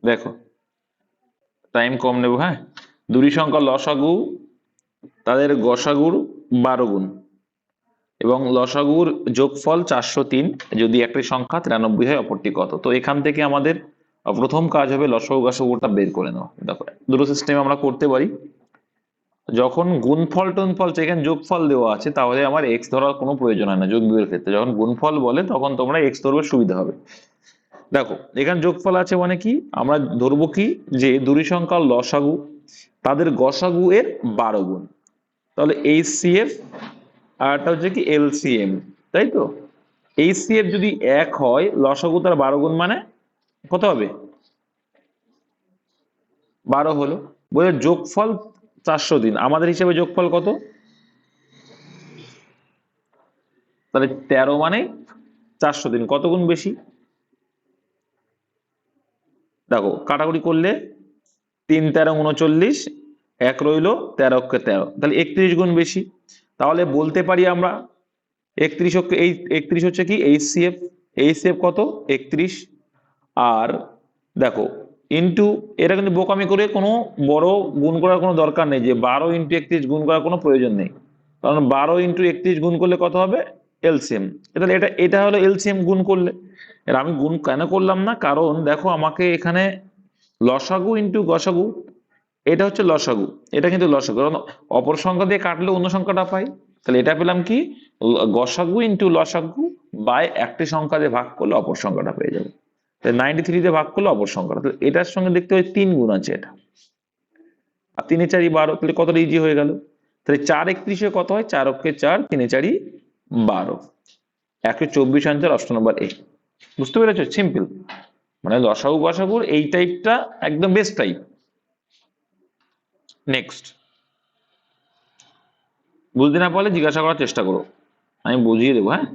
দেখো টাইম কম নেব, হ্যাঁ। দুই সংখ্যা লসাগু, তাদের গসাগুর 12 গুণ এবং লসাগুর যোগফল 403, যদি একটি সংখ্যা 93 হয় অপরটি কত। তো এখান থেকে আমাদের প্রথম কাজ হবে লসাগু গসাগুটা বের করে নেওয়া। দেখো দুটো সিস্টেম আমরা করতে পারি। যখন গুণফল টুনফল এখানে যোগফল দেওয়া আছে তাহলে আমার এক্স ধরার কোনো প্রয়োজন হয় না যোগ বিয়োগের ক্ষেত্রে। যখন গুণফল বলে তখন তোমরা এক্স ধরবে, সুবিধা হবে। দেখো এখানে যোগফল আছে মানে কি, আমরা ধরবো কি যে দুই সংখ্যার লসাগু তাদের গসাগু এর 12 গুণ। তাহলে এইচসিএফ আর একটা হচ্ছে কি এলসিএম, তাই তো। এইচসিএফ যদি 1 হয়, লসাগু তার 12 গুণ মানে কত হবে? 12 হলো। বলে যোগফল 403, আমাদের হিসাবে যোগফল কত? তাহলে 13 মানে 403 কত গুণ বেশি? দেখো কাটাকুটি করলে 3 13 39, 1 রইলো, 13 কে 13, তাহলে 31 গুণ বেশি। তাহলে বলতে পারি আমরা 31 এই 31 হচ্ছে কি এইচসিএফ, এইচসিএফ কত? 31। আর দেখো ইন্টু, এটা কিন্তু বোকামি করে কোনো বড় গুণ করার কোনো দরকার নেই, যে 12 ইন্টু 31 গুণ করার কোনো প্রয়োজন নেই। কারণ 12 ইন্টু 31 গুণ করলে কত হবে? এলসিএম। তাহলে এটা এটা হলো এলসিএম গুণ করলে। এর আমি গুণ কেন করলাম না, কারণ দেখো আমাকে এখানে লসাগু ইন্টু গসাগু, এটা হচ্ছে লসাগু, এটা কিন্তু লসাগু, কারণ অপর সংখ্যা দিয়ে কাটলে অন্য সংখ্যাটা পাই। তাহলে এটা পেলাম কি গসাগু ইন্টু লসাগু বাই একটি সংখ্যা দিয়ে ভাগ করলে অপর সংখ্যাটা পেয়ে যাবে। 93 দিয়ে ভাগ করলে অপর সংখ্যাটা, তো এটার সঙ্গে দেখতে হয় 3 গুণ আছে এটা, আর 3 4 12, তাহলে কতটা ইজি হয়ে গেল। তাহলে 4 31 কত হয়? 4 অক্ষে 4, 3 4 12, 124 আনসার অপশন নম্বর এ। বুঝতে পেরেছো? সিম্পল, মানে লসাগু গসাগুর এই টাইপটা একদম বেস্ট টাইপ। নেক্সট, বুঝতে না পারলে জিজ্ঞাসা করার চেষ্টা করো, আমি বুঝিয়ে দেবো, হ্যাঁ।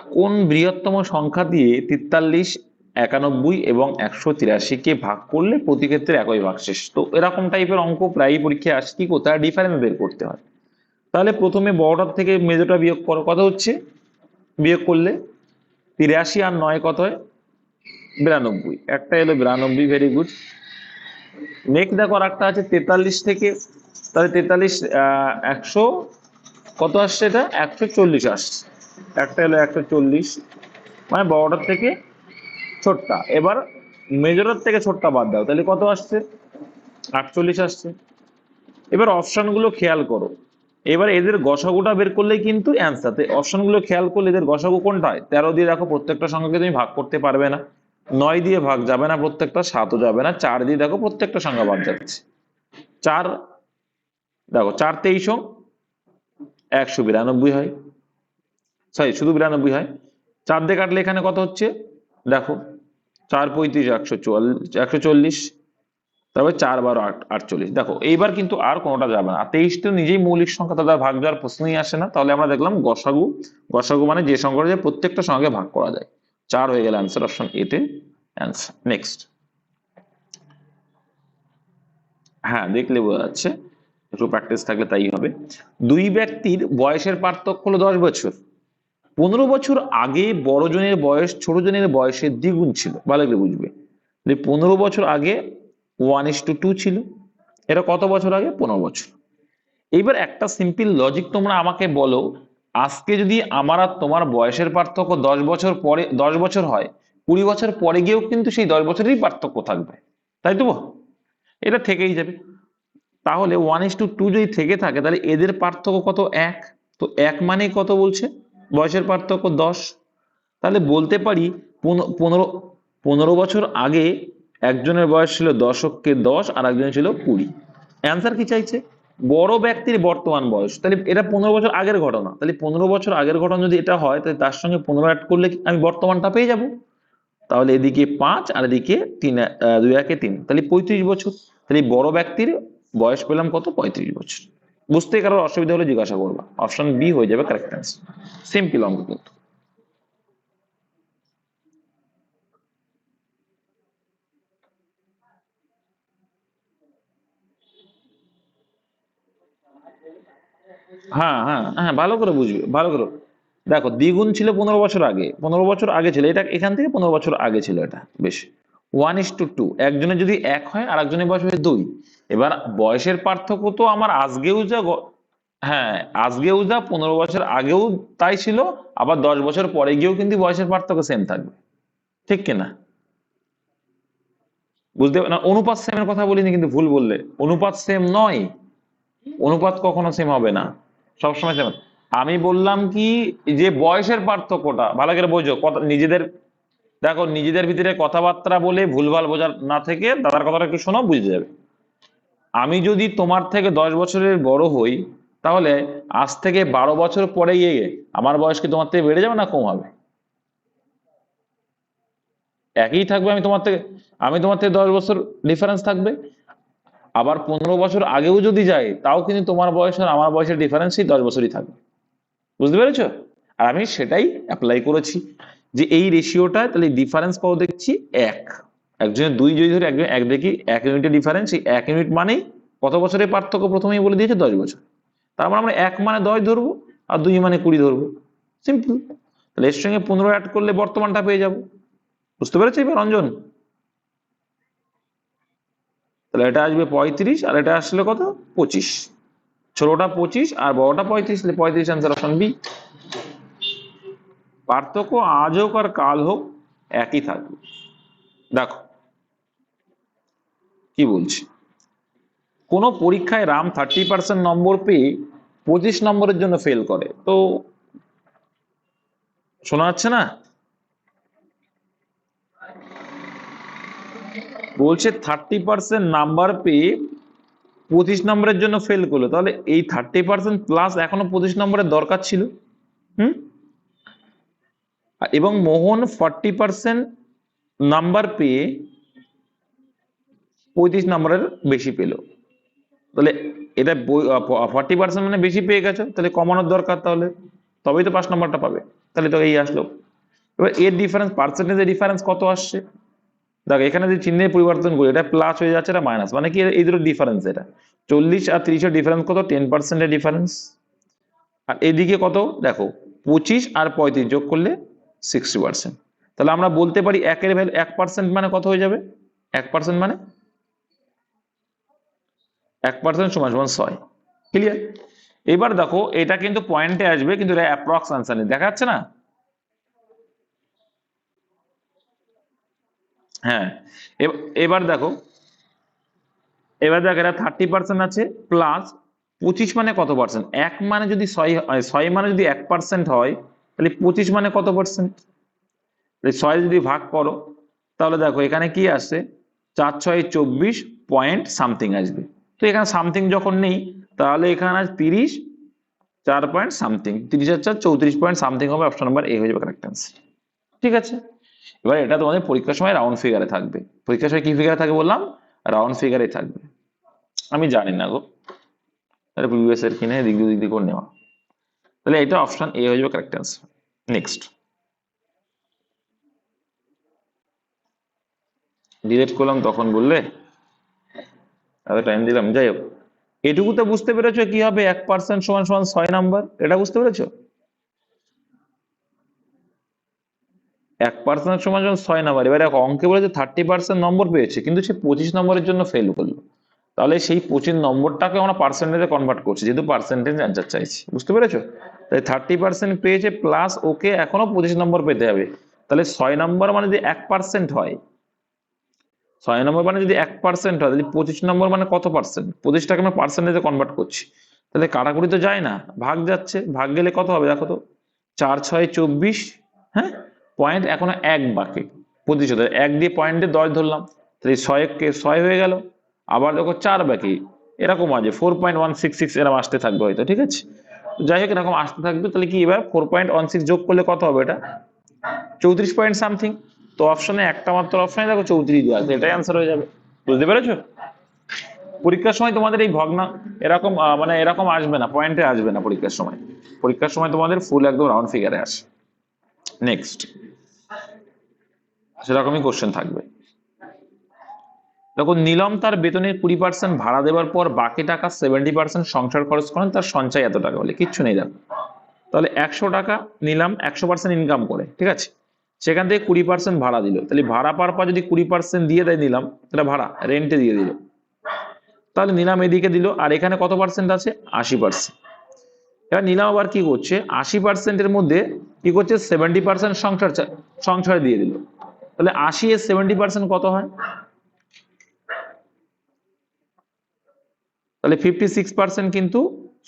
কোন বৃহত্তম সংখ্যা দিয়ে 43, 91 এবং 183 কে ভাগ করলে প্রতি ক্ষেত্রে একই ভাগশেষ? তো এরকম টাইপের অঙ্ক প্রায়ই পরীক্ষায় আসে, কি করতে হয়? ডিফারেন্স বের করতে হয়। তাহলে প্রথমে বড়টার থেকে মেজরটা বিয়োগ করো, কত হচ্ছে? বিয়োগ করলে 83 আর 9 কত হয়? 92, একটা এলো 92, ভেরি গুড। নেক্সট দেখো আর একটা আছে 43 থেকে, তাহলে 43 100 কত আসছে? এটা 140 আসছে, একটা এলো 140, মানে বড়টার থেকে ছোটটা। এবার মেজরের থেকে ছোটটা বাদ দাও, তাহলে কত আসছে? 48 আসছে। এবার অপশন গুলো খেয়াল করো, এবার এদের গসাগুটা বের করলেই কিন্তু অ্যান্সার। অপশন গুলো খেয়াল করলে এদের গসাগু কোনটা হয়? 13 দিয়ে দেখো প্রত্যেকটা সংখ্যাকে তুমি ভাগ করতে পারবে না, 9 দিয়ে ভাগ যাবে না প্রত্যেকটা, 7ও যাবে না, 4 দিয়ে দেখো প্রত্যেকটা সংখ্যা বাদ যাচ্ছে। 4 দেখো 4 23 192 হয়, সরি শুধু 92 হয়। 4 দিয়ে কাটলে এখানে কত হচ্ছে? দেখো 4 35 140, তারপরে 4 12 48। দেখো এইবার কিন্তু আর কোনোটা যাবে না, 23 তো নিজেই মৌলিক সংখ্যা, তাদের ভাগ যাওয়ার প্রশ্নই আসে না। তাহলে আমরা দেখলাম গসাগু, গসাগু মানে যে সংখ্যাটা যে প্রত্যেকটা সঙ্গে ভাগ করা যায়। 4 হয়ে গেল অ্যান্সার, অপশন এ তে অ্যান্সার। নেক্সট, হ্যাঁ দেখলে বোঝা যাচ্ছে, একটু প্র্যাকটিস থাকলে তাই হবে। দুই ব্যক্তির বয়সের পার্থক্য হলো 10 বছর। 15 বছর আগে বড় জনের বয়স ছোট জনের বয়সের দ্বিগুণ ছিল, ভালো করে বুঝবে। 15 বছর আগে 1:2 ছিল, এটা কত বছর আগে? 15 বছর। এইবার একটা সিম্পল লজিক তোমরা আমাকে বলো, আজকে যদি আমার আর তোমার বয়সের পার্থক্য 10 বছর পরে 10 বছর হয়, 20 বছর পরে গিয়েও কিন্তু সেই 10 বছরেরই পার্থক্য থাকবে, তাই তো? এটা থেকেই যাবে। তাহলে 1:2 যদি থেকে থাকে, তাহলে এদের পার্থক্য কত? 1। তো 1 মানে কত বলছে? বয়সের পার্থক্য 10। তাহলে বলতে পারি 15 বছর আগে একজনের বয়স ছিল 10 অক্ষে 10 আর একজনের ছিল 20। অ্যান্সার কি চাইছে? বড় ব্যক্তির বর্তমান বয়স, তাহলে এটা 15 বছর আগের ঘটনা, তাহলে 15 বছর আগের ঘটনা যদি এটা হয়, তাহলে তার সঙ্গে 15 অ্যাড করলে আমি বর্তমানটা পেয়ে যাব। তাহলে এদিকে 5 আর এদিকে 3, 2 1 3, তাহলে 35 বছর। তাহলে বড় ব্যক্তির বয়স পেলাম কত? 35 বছর। বুঝতে কারোর অসুবিধা হলে জিজ্ঞাসা করবা, অপশন বি হয়ে যাবে কারেক্ট অ্যান্সার। সিম্পল অঙ্ক কিন্তু। হ্যাঁ হ্যাঁ হ্যাঁ, ভালো করে বুঝবে, ভালো করে দেখো। দ্বিগুণ ছিল 15 বছর আগে, 15 বছর আগে ছিল এটা, এখান থেকে 15 বছর আগে ছিল এটা, বেশ। 1:2, একজনের যদি 1 হয় আর একজনের বয়স হয় 2। এবার বয়সের পার্থক্য তো আমার আজকেও যা হ্যাঁ, আজকেও যা 15 বছর আগেও তাই ছিল, আবার 10 বছর পরে গিয়েও কিন্তু বয়সের পার্থক্য সেম থাকবে, ঠিক কিনা? বুঝতে না, অনুপাত সেমের কথা বলিনি কিন্তু, ভুল বললে। অনুপাত সেম নয়, অনুপাত কখনো সেম হবে না, সবসময় সেম। আমি বললাম কি, যে বয়সের পার্থক্যটা ভালো করে বোঝো, নিজেদের দেখো, নিজেদের ভিতরে কথাবার্তা বলে ভুলভাল বোঝার না থেকে দাদার কথাটা একটু শোনো, বুঝে যাবে। আমি যদি তোমার থেকে 10 বছরের বড় হই, তাহলে আজ থেকে 12 বছর পরে গিয়ে আমার বয়স কি তোমার থেকে বেড়ে যাবে না কম হবে? একই থাকবে। আমি তোমার থেকে 10 বছর ডিফারেন্স থাকবে। আবার 15 বছর আগেও যদি যাই, তাও কিন্তু তোমার বয়স আর আমার বয়সের ডিফারেন্সই 10 বছরই থাকবে। বুঝতে পেরেছো? আর আমি সেটাই অ্যাপ্লাই করেছি, যে এই রেশিওটা তাহলে ডিফারেন্স কত দেখছি, 1। একজনের 2 যদি ধরে একজন 1 দেখি, 1 ইউনিটের ডিফারেন্স, এই 1 ইউনিট মানেই কত বছরের পার্থক্য প্রথমেই বলে দিয়েছে, 10 বছর। তার মানে আমরা 1 মানে 10 ধরবো, আর 2 মানে 20 ধরবো, সিম্পল। তাহলে এর সঙ্গে 15 অ্যাড করলে বর্তমানটা পেয়ে যাবো। বুঝতে পেরেছো এবার রঞ্জন? তাহলে এটা আসবে 35, আর এটা আসলে কত, 25। ছোটটা 25 আর বড়টা 35, 35 আনসার অপশন বি। পার্থক্য আজ হোক আর কাল হোক একই থাকবে। দেখো কি বলছি, কোন পরীক্ষায় রাম 30% নম্বর পেয়ে 25 নম্বরের জন্য ফেল করে, তো শোনা যাচ্ছে না? বলছে 30% নাম্বার পেয়ে 25 নম্বরের জন্য ফেল করলো, তাহলে এই 30% প্লাস এখনো 25 নম্বরের দরকার ছিল। হুম, এবং মোহন 40% নাম্বার পেয়ে 35 নম্বরের বেশি পেল, তাহলে এটা 40% মানে বেশি পেয়ে গেছো, তাহলে কমানোর দরকার, তাহলে তবেই তো 5 নম্বরটা পাবে। তাহলে তো এই আসলো। এবার এর ডিফারেন্স, পার্সেন্টেজের ডিফারেন্স কত আসছে, দেখো এখানে যদি চিহ্নের পরিবর্তন করি, এটা প্লাস হয়ে যাচ্ছে, এটা মাইনাস, মানে কি এই দুটো ডিফারেন্স, এটা 40 আর 30 এর ডিফারেন্স কত, 10% ডিফারেন্স। আর এদিকে কত দেখো, 25 আর 35 যোগ করলে 60%। তাহলে আমরা বলতে পারি একের ভ্যালু 1% মানে কত হয়ে যাবে, 1% মানে 1% সমান সমান 6। ক্লিয়ার? এবার দেখো এটা কিন্তু পয়েন্টে আসবে, কিন্তু এটা অ্যাপ্রক্স আনসার নেই, দেখা যাচ্ছে না? হ্যাঁ, এবার দেখো, এটা 30% আছে, প্লাস 25 মানে কত পার্সেন্ট, 1 মানে যদি 6 মানে যদি 1% হয়, তাহলে 25 মানে কত পার্সেন্ট? 6 যদি ভাগ করো, তাহলে দেখো এখানে কি আসছে, 4 6 24 পয়েন্ট সামথিং আসবে। তো এখানে সামথিং যখন নেই, তাহলে এখানে 30, 4 পয়েন্ট সামথিং, 30 আর 4 34 পয়েন্ট সামথিং হবে, অপশন নাম্বার এ হয়ে যাবে কারেক্ট অ্যান্সার। ঠিক আছে? এবার এটা তোমাদের পরীক্ষার সময় রাউন্ড ফিগারে থাকবে। পরীক্ষার সময় কি ফিগারে থাকে বললাম, রাউন্ড ফিগারে থাকবে। আমি জানি না গো, তাহলে প্রিভিয়াস এর কিনে দিক দিয়ে করে নেওয়া। তাহলে এটা অপশন এ হয়ে যাবে কারেক্ট অ্যান্সার। নেক্সট, ডিলেট করলাম তখন বললে, এত টাইম দিলাম, যাই হোক। এটুকু তো বুঝতে পেরেছো কি হবে 1% সমান সমান 6 নাম্বার, এটা বুঝতে পেরেছো? 1% সমান সমান 6 নাম্বার। এবার অঙ্কে বলেছে 30% নম্বর পেয়েছে, কিন্তু সে 25 নম্বরের জন্য ফেল করলো, তাহলে সেই 25 নম্বরটাকে আমরা পার্সেন্টেজে কনভার্ট করছি, যেহেতু পার্সেন্টেজ অ্যান্সার চাইছি। বুঝতে পেরেছো? তাই 30% পেয়েছে, প্লাস ওকে এখনো 25 নম্বর পেতে হবে। তাহলে 6 নম্বর মানে যদি 1% হয়, 6 নম্বর মানে যদি 1% হয়, তাহলে 25 নম্বর মানে কত পার্সেন্ট, 25টাকে আমরা পার্সেন্টেজে কনভার্ট করছি। তাহলে কাটাকুটি তো যায় না, ভাগ যাচ্ছে, ভাগ গেলে কত হবে দেখো তো, 4 6 24, হ্যাঁ, পয়েন্ট এখনো 1 বাকি, 25 1 দিয়ে পয়েন্টে 10 ধরলাম, তাহলে 6 হয়ে গেল। আবার দেখো 4 বাকি, এরকম আছে 4.166, এরকম আসতে থাকবে হয়তো, ঠিক আছে? যাই হোক এরকম আসতে থাকবে। তাহলে কি এবার 4.16 যোগ করলে কত হবে, এটা 34 পয়েন্ট সামথিং। তো অপশনে একটা মাত্র অপশনে দেখো 34 দেওয়া আছে, এটাই অ্যান্সার হয়ে যাবে। বুঝতে পেরেছো? পরীক্ষার সময় তোমাদের এই ভগ্না এরকম মানে এরকম আসবে না, পয়েন্টে আসবে না পরীক্ষার সময়। পরীক্ষার সময় তোমাদের ফুল একদম রাউন্ড ফিগারে আসে। নেক্সট, সেরকমই কোশ্চেন থাকবে। দেখো, নীলম তার বেতনের 20% ভাড়া দেওয়ার পর বাকি টাকা 70% সংসার খরচ করেন, তার সঞ্চয় এত টাকা বলে কিচ্ছু নেই। দেখো তাহলে 100 টাকা নিলাম, 100% ইনকাম করে, ঠিক আছে? সেখান থেকে 20% ভাড়া দিল, তাহলে ভাড়া পার পর যদি 20% দিয়ে দেয় নিলাম, তাহলে ভাড়া রেন্টে দিয়ে দিল, তাহলে নিলাম এদিকে দিল, আর এখানে কত পার্সেন্ট আছে? 80%। এবার নিলাম আবার কি করছে, 80%-এর মধ্যে কি করছে, 70% সংসারে দিয়ে দিল, তাহলে 80 এর 70% কত হয়? তাহলে 56% কিন্তু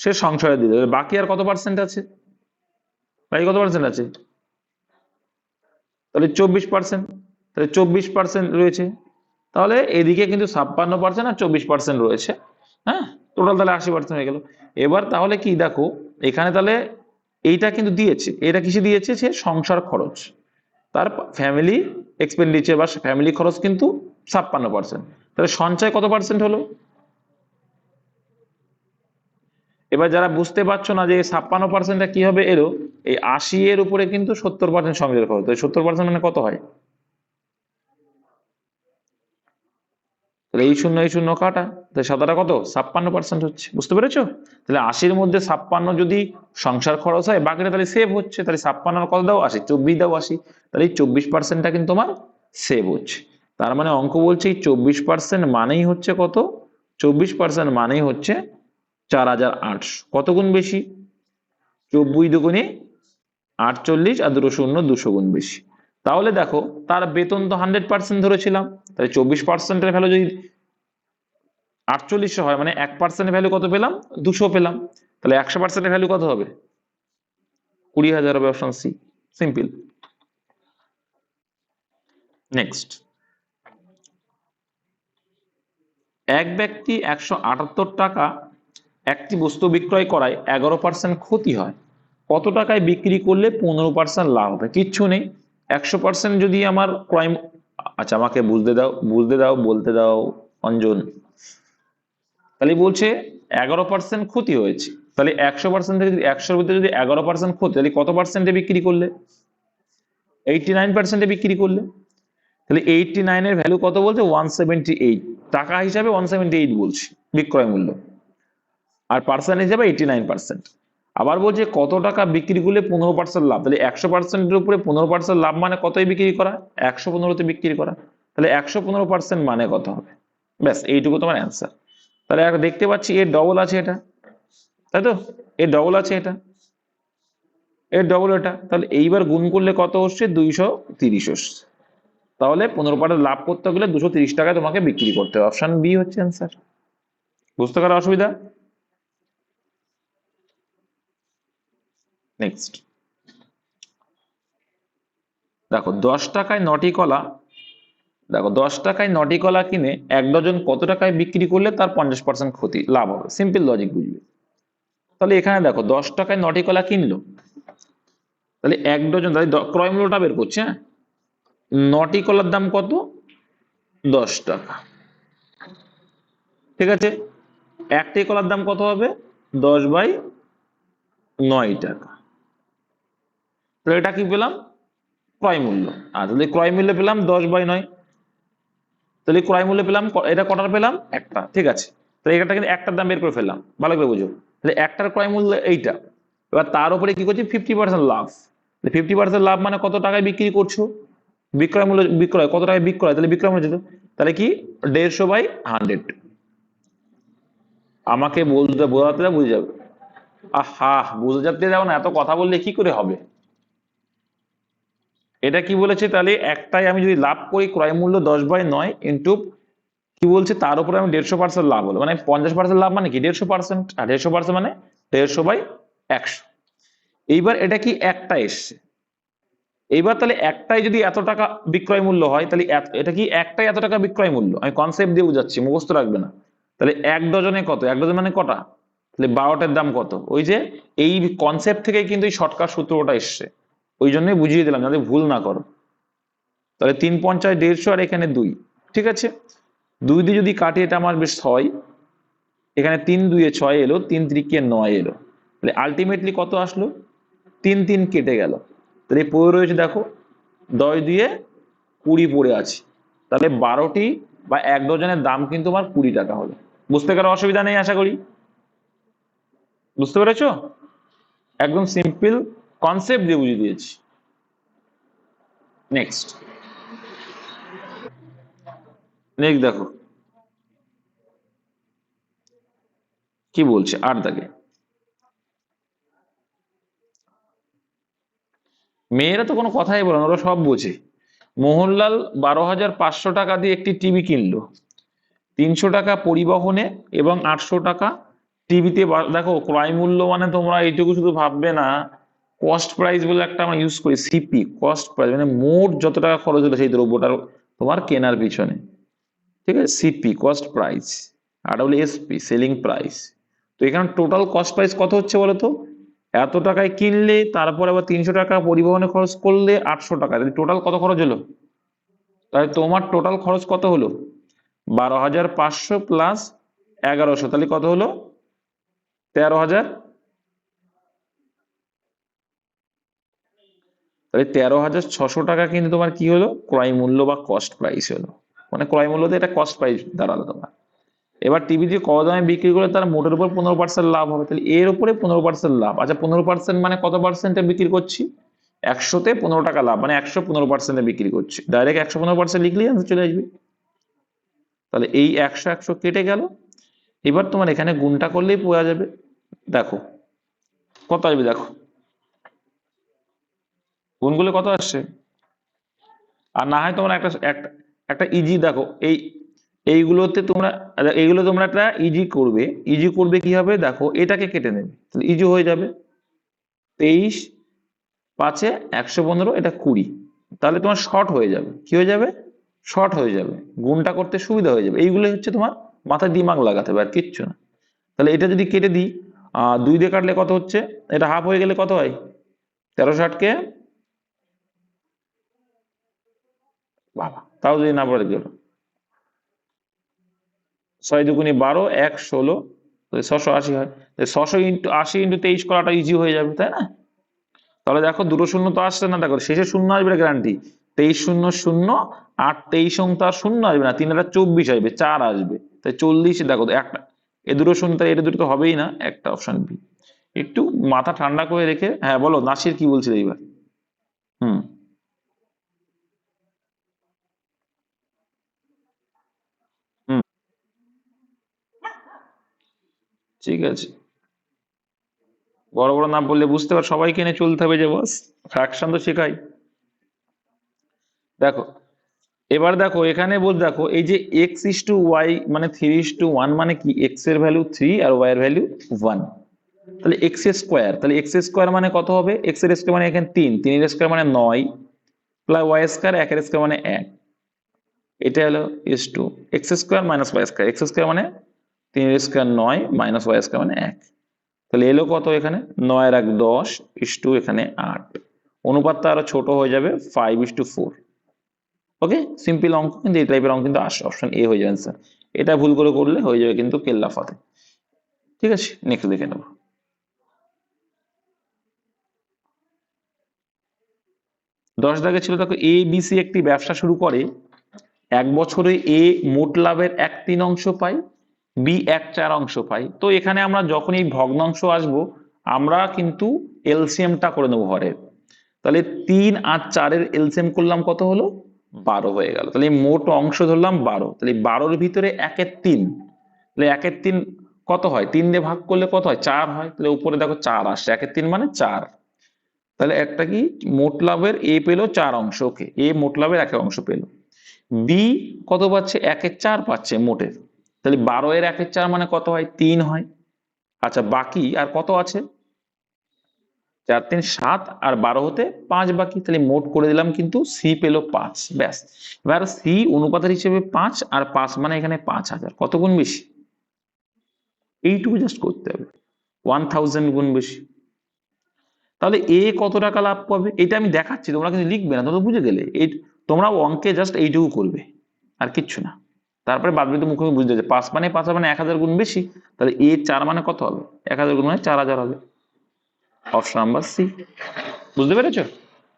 সে সংসারে দিল, বাকি আর কত পার্সেন্ট আছে? বাকি কত পার্সেন্ট আছে? তাহলে 24%। তাহলে 24% রয়েছে, তাহলে এদিকে কিন্তু 56% আর 24% রয়েছে। হ্যাঁ, টোটাল তাহলে 80% হয়ে গেল। এবার তাহলে কি দেখো, এখানে তাহলে এইটা কিন্তু দিয়েছে, এটা কিসে দিয়েছে? সে সংসার খরচ, তার ফ্যামিলি এক্সপেন্ডিচার বা ফ্যামিলি খরচ কিন্তু 56%। তাহলে সঞ্চয় কত পার্সেন্ট হলো? এবার যারা বুঝতে পারছো না যে 56%টা কিভাবে এলো, এই 80 এর উপরে কিন্তু 70% সংসার খরচ, 70% মানে কত হয়? তাহলে এই শূন্য কাটা, তাহলে সাদাটা কত? 56% হচ্ছে। বুঝতে পেরেছো? তাহলে 80-র মধ্যে 56 যদি সংসার খরচ হয়, বাকিটা তাহলে সেভ হচ্ছে। তাহলে 56 কত দাও? 80। 24 দাও 80, তাহলে এই 24%টা কিন্তু তোমার সেভ হচ্ছে। তার মানে অঙ্ক বলছে এই 24% মানেই হচ্ছে কত? 24% মানেই হচ্ছে 4800। কত গুণ বেশি? 24 দুগুণে 48, আর দুটো শূন্য 200 গুণ বেশি। তাহলে দেখো, তার বেতন তো 100% ধরেছিলাম, তাহলে 24%-এর ভ্যালু যদি 48 হয়, মানে 1% ভ্যালু কত পেলাম? 200 পেলাম। তাহলে 100%-এর ভ্যালু কত হবে? 20,000 হবে, অপশন সি। সিম্পল। নেক্সট, এক ব্যক্তি 178 টাকা একটি বস্তু বিক্রয় করায় 11% ক্ষতি হয়, কত টাকায় বিক্রি করলে 15% লাভ হবে? কিচ্ছু নেই, 100% যদি আমার ক্রয়, আচ্ছা আমাকে বুঝতে দাও বলতে দাও অঞ্জন। তাহলে বলছে 11% ক্ষতি হয়েছে, তাহলে 100% থেকে যদি 100-র ভিতরে যদি 11% ক্ষতি, তাহলে কত পার্সেন্টে বিক্রি করলে? 89%-এ বিক্রি করলে। তাহলে 89-এর ভ্যালু কত বলছে? 178। টাকা হিসাবে 178 বলছি বিক্রয় মূল্য, আর পার্সেন্ট হিসাবে 89%। আবার বলছে কত টাকা বিক্রি করলে 15% লাভ, তাহলে 100%-এর উপরে 15% লাভ মানে কতই বিক্রি করা? 115-তে বিক্রি করা। তাহলে 115% মানে কত হবে? ব্যাস, এইটুকু তোমার অ্যান্সার। তাহলে দেখতে পাচ্ছি এর ডবল আছে এটা, তাই তো? এর ডবল আছে এটা, এর ডবল এটা, তাহলে এইবার গুণ করলে কত হচ্ছে? 230 হচ্ছে। তাহলে 15% লাভ করতে গেলে 230 টাকায় তোমাকে বিক্রি করতে হবে। অপশন বি হচ্ছে অ্যান্সার। বুঝতে পারো অসুবিধা? নেক্সট দেখো, 10 টাকায় 9টি কলা, দেখো 10 টাকায় 9টি কলা কিনে 1 ডজন কত টাকায় বিক্রি করলে তার 50% ক্ষতি লাভ হবে? সিম্পল লজিক বুঝবে। তাহলে এখানে দেখো 10 টাকায় 9টি কলা কিনলো, তাহলে 1 ডজন, তাহলে ক্রয় মূল্যটা বের করছে। হ্যাঁ, 9টি কলার দাম কত? 10 টাকা, ঠিক আছে। একটি কলার দাম কত হবে? 10/9 টাকা। তাহলে এটা কি পেলাম? ক্রয় মূল্য। আর তাহলে ক্রয় মূল্য পেলাম 10/9, তাহলে ক্রয় মূল্য পেলাম, এটা কটার পেলাম? একটা, ঠিক আছে। তাহলে এটা কিন্তু একটার দাম বের করে ফেললাম, ভালো করে বুঝো। তাহলে একটার ক্রয় মূল্য এইটা, এবার তার উপরে কি করছি? 50% লাভ। 50% লাভ মানে কত টাকায় বিক্রি করছো? বিক্রয় মূল্য, বিক্রয় কত টাকায় বিক্রয়, তাহলে বিক্রয় মূল্য যেত, তাহলে কি 150/100। আমাকে বোঝাতে বুঝে যাবে। আহা, বুঝে যাতে যাও না, এত কথা বললে কি করে হবে? এটা কি বলেছে? তাহলে একটাই আমি যদি লাভ করি, ক্রয় মূল্য 10/9 ইন্টু কি বলছে, তার উপরে আমি 150% লাভ হলো, মানে 50% লাভ মানে কি 150%, আর 150% মানে 150/100। এইবার এটা কি একটা এসছে, এইবার তাহলে একটাই যদি এত টাকা বিক্রয় মূল্য হয়, তাহলে এটা কি একটাই এত টাকা বিক্রয় মূল্য? আমি কনসেপ্ট দিয়ে বুঝাচ্ছি, মুখস্থ রাখবে না। তাহলে 1 ডজনে কত? 1 ডজন মানে কটা? তাহলে 12টার দাম কত? ওই যে এই কনসেপ্ট থেকে কিন্তু এই শর্টকাট সূত্রটা এসছে, ওই জন্যই বুঝিয়ে দিলাম যাতে ভুল না করো। তাহলে 3 × 5 = 150, আর এখানে 2, ঠিক আছে। 2 দিয়ে যদি কাটি, এটা আমার বেশ 6, এখানে 3 2 6 এলো, 3 3 9 এলো, তাহলে আলটিমেটলি কত আসলো? 3 3 কেটে গেল, তাহলে পড়ে রয়েছে দেখো 10 2 20 পড়ে আছে, তাহলে 12টি বা 1 ডজনের দাম কিন্তু আমার 20 টাকা হলো। বুঝতে কারো অসুবিধা নেই আশা করি, বুঝতে পেরেছো? একদম সিম্পল কনসেপ্ট দিয়ে বুঝিয়ে দিয়েছি। নেক্সট নেক্সট দেখো কি বলছে 8 দাগে। মেয়েরা তো কোনো কথাই বলে না, ওরা সব বোঝে। মোহনলাল 12,500 টাকা দিয়ে একটি টিভি কিনলো, 300 টাকা পরিবহনে এবং 800 টাকা টিভিতে। দেখো ক্রয় মূল্য মানে তোমরা এইটুকু শুধু ভাববে না, কস্ট প্রাইস বলে একটা আমরা ইউজ করি, সিপি কস্ট প্রাইস, মানে মোট যত টাকা খরচ হলো সেই দ্রব্যটার তোমার কেনার পিছনে, ঠিক আছে, সিপি কস্ট প্রাইস, আর হলো এসপি সেলিং প্রাইস। তো এখানে টোটাল কস্ট প্রাইস কত হচ্ছে বলো তো, এত টাকায় কিনলে তারপরে আবার 300 টাকা পরিবহনে খরচ করলে 800 টাকা, টোটাল কত খরচ হলো? তাহলে তোমার টোটাল খরচ কত হলো? 12,500 প্লাস 1100, তাহলে কত হলো? 13,000। তাহলে 13,600 টাকা কিন্তু তোমার কি হলো, ক্রয় মূল্য বা কস্ট প্রাইস হলো। মানে ক্রয় মূল্যতে এটা কস্ট প্রাইস দাঁড়ালো তোমার। এবার টিভি যে কত দামে বিক্রি করে তার মোটের উপর 15% লাভ হবে, তাহলে এর উপরে 15% লাভ। আচ্ছা 15% মানে কত পার্সেন্টে বিক্রি করছি? 100-তে 15 টাকা লাভ, মানে 115%-এ বিক্রি করছি। ডাইরেক্ট 115% লিখলেই আনসার চলে আসবে। তাহলে এই 100 কেটে গেল। এবার তোমার এখানে গুণটা করলেই পাওয়া যাবে। দেখো কত আসবে, দেখো গুণগুলো কত আসছে। আর না হয় তোমরা একটা একটা একটা ইজি দেখো, এইগুলোতে তোমরা, এইগুলো তোমরা একটা ইজি করবে। ইজি করবে কি হবে, দেখো এটাকে কেটে নেবে, ইজি হয়ে যাবে। 23 5-এ 115, এটা 20, তাহলে তোমার শর্ট হয়ে যাবে। কি হয়ে যাবে? শর্ট হয়ে যাবে, গুণটা করতে সুবিধা হয়ে যাবে। এইগুলো হচ্ছে তোমার মাথায় দিমাগ লাগাতে হবে, আর কিচ্ছু না। তাহলে এটা যদি কেটে দিই, 2 দিয়ে কাটলে কত হচ্ছে, এটা হাফ হয়ে গেলে কত হয়? 1360-কে, বাবা তাও যদি না পড়ে গেল, 6 2 12, 1 16, 680 হয়। 680 × 80 × 23 করাটা ইজি হয়ে যাবে, তাই না? তাহলে দেখো দুটো শূন্য তো আসছে না, দেখো শেষে শূন্য আসবে গ্যারান্টি। 23 0 0, 8 23 তো আর শূন্য আসবে না, 3 আর 24 আসবে, 4 আসবে, তাই 40। দেখো একটা, এ দুটো শূন্য, তাই এটা দুটো তো হবেই না, একটা অপশন বি। একটু মাথা ঠান্ডা করে রেখে, হ্যাঁ বলো নাসির কি বলছিল এইবার। হুম। হুম। ঠিক আছে, বড় বড় না বললে বুঝতে পার, সবাইকে নিয়ে চলতে হবে যে বস, ফ্র্যাকশন তো শেখাই। দেখো এবার দেখো এখানে বল, দেখো এই যে x:y মানে 3:1, মানে কি x এর ভ্যালু 3 আর y এর ভ্যালু 1, তাহলে এক্স স্কোয়ার, তাহলে এক্স স্কোয়ার মানে কত হবে, এক্স এর স্কোয়ার মানে এখানে 3, 3 এর স্কোয়ার মানে 9, প্লাস ওয়াই স্কোয়ার 1 এর স্কোয়ার মানে 1, এটা হলো two. X square minus y square, x square মানে 3 এর স্কোয়ার 9 মাইনাস ওয়াই স্কোয়ার মানে 1, তাহলে এলো কত এখানে 9 আর 1 10, টু এখানে 8, অনুপাতটা আরো ছোট হয়ে যাবে 5:4। ওকে, সিম্পল অঙ্ক, কিন্তু এই টাইপের অঙ্ক কিন্তু আসে, অপশন এ হয়ে যাবে স্যার। এটা ভুল করে করলে হয়ে যাবে কিন্তু কেল্লা ফাতে। ঠিক আছে, নেক্সট দেখে নেবো। 10 দাগে ছিল, দেখো এ বি সি একটি ব্যবসা শুরু করে, 1 বছরে এ মোট লাভের 1/3 পায়, বি 1/4 পায়। তো এখানে আমরা যখন এই ভগ্নাংশ আসবো, আমরা কিন্তু এলসিএমটা করে নেবো হরের। তাহলে 3 আর 4-এর এলসিএম করলাম, কত হলো? 12 হয়ে গেল। তাহলে মোট অংশ ধরলাম 12, তাহলে 12-র ভিতরে 1/3, তাহলে 1/3 কত হয়, 3 দিয়ে ভাগ করলে কত হয়, 4 হয়। তাহলে উপরে দেখো 4 আসছে, 1/3 মানে 4। তাহলে একটা কি, মোট লাভের এ পেলো 4 অংশ, ওকে, এ মোট লাভের 1 অংশ পেলো। বি কত পাচ্ছে, 1/4 পাচ্ছে মোটের, তাহলে 12-এর 1/4 মানে কত হয়, 3 হয়। আচ্ছা বাকি আর কত আছে, 4 3 7, আর 12 হতে 5 বাকি, তাহলে মোট করে দিলাম কিন্তু সি পেলো 5, ব্যাস। এবার সি অনুপাতের হিসেবে 5, আর 5 মানে এখানে 5,000, কত গুণ বেশি, এইটুকু জাস্ট করতে হবে, 1000 গুণ বেশি। তাহলে এ কত টাকা লাভ পাবে, এটা আমি দেখাচ্ছি, তোমরা কিন্তু লিখবে না, তোমরা বুঝে গেলে। এই তোমরা অঙ্কে জাস্ট এইটুকু করবে, আর কিচ্ছু না। তারপরে বাদ বাকি মুখে বুঝতে যাচ্ছে, 5 মানে 5 মানে 1000 গুণ বেশি, তাহলে এ 4 মানে কত হবে, 1000 গুণ মানে 4000 হবে। Option number C. বুঝতে পেরেছো?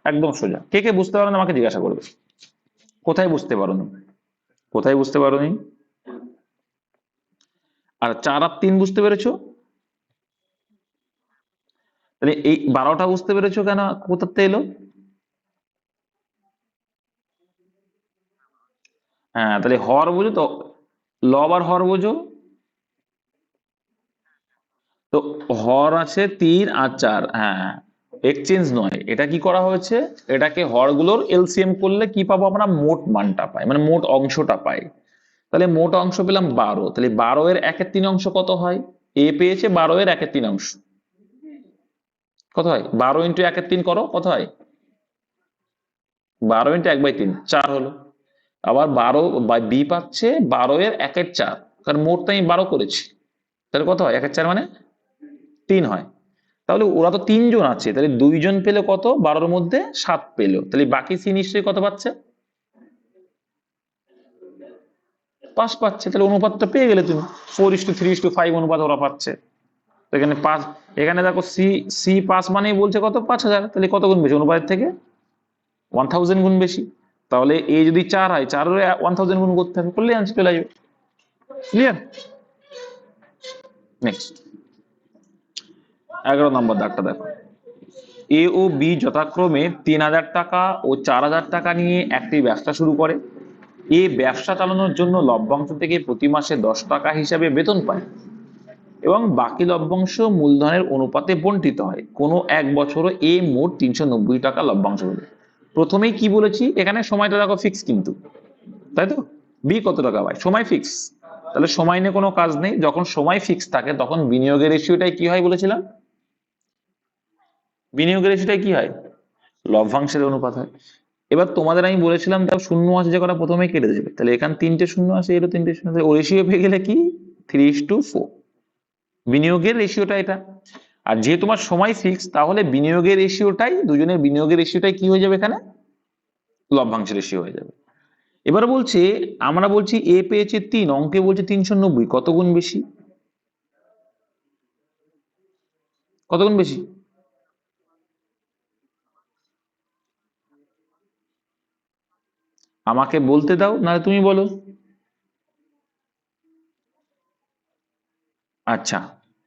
একদম সোজা। কে কে বুঝতে পারো না আমাকে জিজ্ঞাসা করবে, কোথায় বুঝতে পারো না, কোথায় বুঝতে পারো নি। আর 4 আর 3 বুঝতে পেরেছো, তাহলে এই 12টা বুঝতে পেরেছো কেন কোথাতে এলো। হ্যাঁ, তাহলে হর বোঝো তো, লব আর হর বোঝো তো। হর আছে 3 আর 4, হ্যাঁ, এক্সচেঞ্জ নয়, এটা কি করা হয়েছে, এটাকে হরগুলোর এলসিএম করলে কি পাবো আমরা, মোট মানটা পাই, মানে মোট অংশটা পাই। তাহলে মোট অংশ পেলাম 12, তাহলে 12 এর 1/3 অংশ কত হয়, এ পেয়েছে 12 এর 1/3 অংশ, কত হয়, 12 ইন্টু 1/3 করো, কত হয়, 12 ইন্টু 1/3, 4 হলো। আবার 12 বি পাচ্ছে 12 এর 1/4, কারণ মোট তো আমি 12 করেছি, তাহলে কত হয়, 1/4 মানে 3 হয়। তাহলে ওরা তো 3 জন আছে, তাহলে 2 জন পেলে কত, 12-র মধ্যে 7 পেলো, তাহলে বাকি সি নিশ্চয়ই কত পাচ্ছে, 5 পাচ্ছে। তাহলে অনুপাতটা পেয়ে গেলে তুমি, 4:3:5 অনুপাত ওরা পাচ্ছে। তো এখানে 5, এখানে দেখো সি, সি 5 মানেই বলছে কত, 5000, তাহলে কত গুণ বেশি, অনুপাতের থেকে 1000 গুণ বেশি। তাহলে এ যদি 4 হয়, 4 এর 1000 গুণ করতে হবে, করলে আনসার চলে আসবে। ক্লিয়ার? নেক্সট 11 নম্বর দাগটা দেখো, এ ও বি যথাক্রমে 3000 টাকা ও 4000 টাকা নিয়ে একটি ব্যবসা শুরু করে। এ ব্যবসা চালানোর জন্য লভ্যাংশ থেকে প্রতি মাসে 10 টাকা হিসাবে বেতন পায় এবং বাকি লভ্যাংশ মূলধনের অনুপাতে বণ্টিত হয়। কোনো এক বছরও এ মোট 390 টাকা লভ্যাংশ হবে। প্রথমেই কি বলেছি, এখানে সময়টা দেখো ফিক্স কিন্তু, তাই তো, বি কত টাকা পায়, সময় ফিক্স, তাহলে সময় নিয়ে কোনো কাজ নেই। যখন সময় ফিক্স থাকে তখন বিনিয়োগের রেশিওটাই কি হয় বলেছিলাম, বিনিয়োগের রেশিওটাই কি হয়, লভ্যাংশের অনুপাত হয়। এবার তোমাদের আমি বলেছিলাম তার শূন্য আছে যে কটা প্রথমেই কেটে দেবে, তাহলে এখানে 3টে শূন্য আছে, এরও 3টে শূন্য আছে, ও রেশিও পেয়ে গেলে কি 3:4, বিনিয়োগের রেশিওটা এটা। আর যেহেতু তোমার সময় ফিক্স, তাহলে বিনিয়োগের রেশিওটাই, দুজনের বিনিয়োগের রেশিওটাই কি হয়ে যাবে এখানে, লভ্যাংশ রেশিও হয়ে যাবে। এবার বলছে, আমরা বলছি এ পেয়েছে 3, অঙ্কে বলছে 390, কত গুণ বেশি, কত গুণ বেশি, আমাকে বলতে দাও, নাহলে তুমি বলো। আচ্ছা,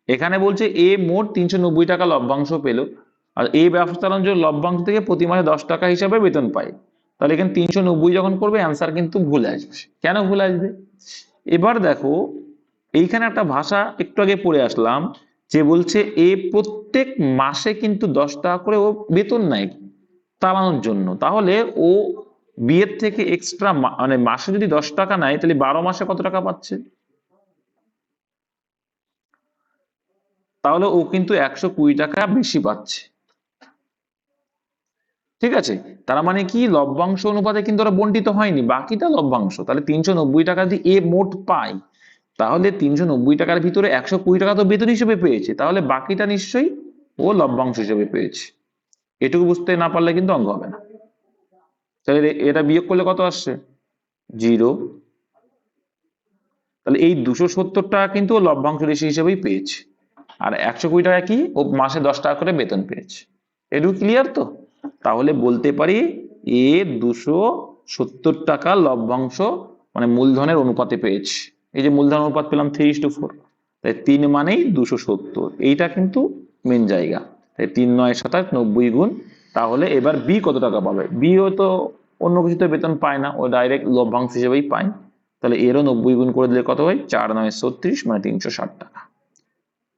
এখানে বলছে এ মোট 390 টাকা লভ্যাংশ পেল, আর এই ব্যবসা চালানোর জন্য লভ্যাংশ থেকে প্রতি মাসে 10 টাকা হিসাবে বেতন পায়। তাহলে এখানে 390 যখন করবে অ্যান্সার কিন্তু ভুল আসবে। কেন ভুল আসবে, এবার দেখো, এইখানে একটা ভাষা একটু আগে পড়ে আসলাম, যে বলছে এ প্রত্যেক মাসে কিন্তু 10 টাকা করে ও বেতন নেয় চালানোর জন্য। তাহলে ও বিয়ের থেকে এক্সট্রা, মানে মাসে যদি 10 টাকা নেয়, তাহলে 12 মাসে কত টাকা পাচ্ছে, তাহলে ও কিন্তু 120 টাকা বেশি পাচ্ছে। ঠিক আছে, তার মানে কি, লভ্যাংশ অনুপাতে কিন্তু ওরা বন্টিত হয়নি, বাকিটা লভ্যাংশ। তাহলে 390 টাকা যদি এ মোট পায়, তাহলে 390 টাকার ভিতরে 120 টাকা তো বেতন হিসেবে পেয়েছে, তাহলে বাকিটা নিশ্চয়ই ও লভ্যাংশ হিসেবে পেয়েছে। এটুকু বুঝতে না পারলে কিন্তু অঙ্ক হবে না। তাহলে এটা বিয়োগ করলে কত আসছে, 0। তাহলে এই 270 টাকা কিন্তু ও লভ্যাংশ রেশি হিসেবেই পেয়েছে, আর 120 টাকা কি, ও মাসে 10 টাকা করে বেতন পেয়েছে। এটুকু ক্লিয়ার তো? তাহলে বলতে পারি এ 270 টাকা লভ্যাংশ, মানে মূলধনের অনুপাতে পেয়েছে। এই যে মূলধন অনুপাত পেলাম 3:4, তাই 3 মানেই 270, এইটা কিন্তু মেন জায়গা। তাই 3 9 27 90 গুণ। তাহলে এবার বি কত টাকা পাবে, বি তো অন্য কিছুতে বেতন পায় না, ও ডাইরেক্ট লভ্যাংশ হিসেবেই পায়। তাহলে এরও 90 গুণ করে দিলে কত হয়, 4 9 36, মানে 360 টাকা।